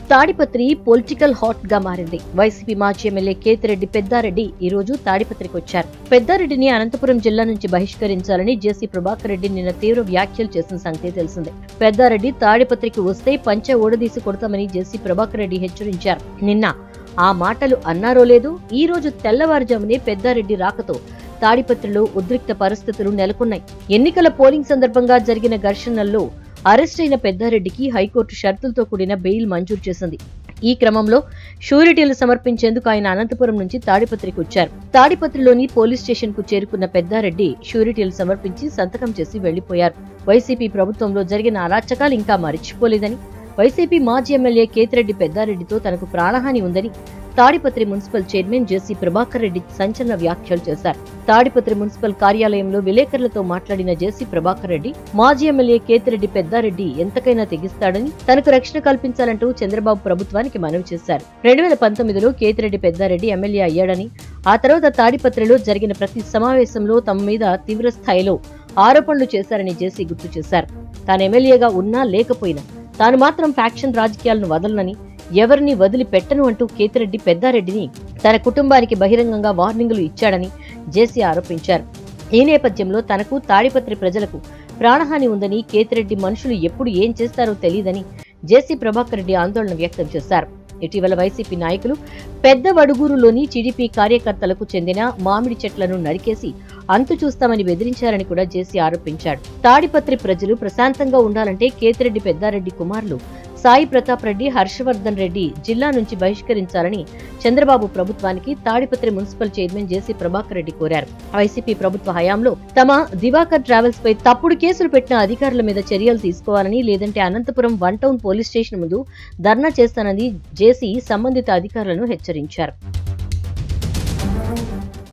Tadipatri political hot గా మారింది. YCP మాజీ ఎమ్మెల్యే కేతిరెడ్డి పెద్దారెడ్డి ఈ రోజు తాడిపత్రికి వచ్చారు. పెద్దారెడ్డిని అనంతపురం జిల్లా నుంచి బహిష్కరించాలని జేసీ ప్రభాకర్ రెడ్డి నిన్న తీవ్ర వ్యాఖ్యలు చేసిన సంగతి తెలిసిందే. పెద్దారెడ్డి తాడిపత్రికి వస్తే పంచె ఓడదీసి కొడతామని జేసీ ప్రభాకర్ రెడ్డి హెచ్చరించారు. నిన్న ఆ మాటలు అన్నారో లేదో ఈ రోజు తెల్లవారుజామునే పెద్దారెడ్డి రాకతో తాడిపత్రిలో ఉద్రిక్త పరిస్థితులు నెలకొన్నాయి. ఎన్నికల పోలింగ్ సందర్భంగా జరిగిన ఘర్షణల్లో అరెస్ట్ అయిన పెద్దారెడ్డికి హైకోర్టు షరతులతో కూడిన బెయిల్ మంజూరు చేసింది. ఈ క్రమంలో షూరిటీలు సమర్పించేందుకు ఆయన అనంతపురం నుంచి తాడిపత్రికి వచ్చారు. తాడిపత్రిలోని పోలీస్ స్టేషన్ కు చేరుకున్న పెద్దారెడ్డి షూరిటీలు సమర్పించి సంతకం చేసి వెళ్లిపోయారు. వైసీపీ ప్రభుత్వంలో జరిగిన అరాచకాలు ఇంకా మరిచిపోలేదని, వైసీపీ మాజీ ఎమ్మెల్యే కేతిరెడ్డి పెద్దారెడ్డితో తనకు ప్రాణహాని ఉందని తాడిపత్రి మున్సిపల్ చైర్మన్ జేసీ ప్రభాకర్ రెడ్డి సంచలన వ్యాఖ్యలు చేశారు. తాడిపత్రి మున్సిపల్ కార్యాలయంలో విలేకరులతో మాట్లాడిన జేసీ ప్రభాకర్ రెడ్డి మాజీ ఎమ్మెల్యే కేతిరెడ్డి పెద్దారెడ్డి ఎంతకైనా తెగిస్తాడని, తనకు రక్షణ కల్పించాలంటూ చంద్రబాబు ప్రభుత్వానికి మనవి చేశారు. 2019లో కేతిరెడ్డి పెద్దారెడ్డి ఎమ్మెల్యే అయ్యాడని, ఆ తర్వాత తాడిపత్రిలో జరిగిన ప్రతి సమావేశంలో తమ మీద తీవ్ర స్థాయిలో ఆరోపణలు చేశారని జేసీ గుర్తు చేశారు. తాను ఎమ్మెల్యేగా ఉన్నా లేకపోయినా తాను మాత్రం ఫ్యాక్షన్ రాజకీయాలను వదలనని, ఎవరిని వదిలిపెట్టను అంటూ కేతిరెడ్డి పెద్దారెడ్డిని తన కుటుంబానికి బహిరంగంగా వార్నింగులు ఇచ్చాడని జేసీ ఆరోపించారు. ఈ నేపథ్యంలో తనకు తాడిపత్రి ప్రజలకు ప్రాణహాని ఉందని, కేతిరెడ్డి మనుషులు ఎప్పుడు ఏం చేస్తారో తెలియదని జేసీ ప్రభాకర్ రెడ్డి ఆందోళన వ్యక్తం చేశారు. ఇటీవల వైసీపీ నాయకులు పెద్ద వడుగూరులోని టీడీపీ కార్యకర్తలకు చెందిన మామిడి చెట్లను నరికేసి అంతు చూస్తామని బెదిరించారని కూడా జేసీ ఆరోపించాడు. తాడిపత్రి ప్రజలు ప్రశాంతంగా ఉండాలంటే కేతిరెడ్డి పెద్దారెడ్డి కుమారులు సాయి ప్రతాప్ రెడ్డి, హర్షవర్ధన్ రెడ్డి జిల్లా నుంచి బహిష్కరించాలని చంద్రబాబు ప్రభుత్వానికి తాడిపత్రి మున్సిపల్ చైర్మన్ జేసీ ప్రభాకర్ రెడ్డి కోరారు. వైసీపీ ప్రభుత్వ హయాంలో తమ దివాకర్ ట్రావెల్స్ పై తప్పుడు కేసులు పెట్టిన అధికారుల మీద చర్యలు తీసుకోవాలని, లేదంటే అనంతపురం 1 టౌన్ పోలీస్ స్టేషన్ ముందు ధర్నా చేస్తానని జేసీ సంబంధిత అధికారులను హెచ్చరించారు.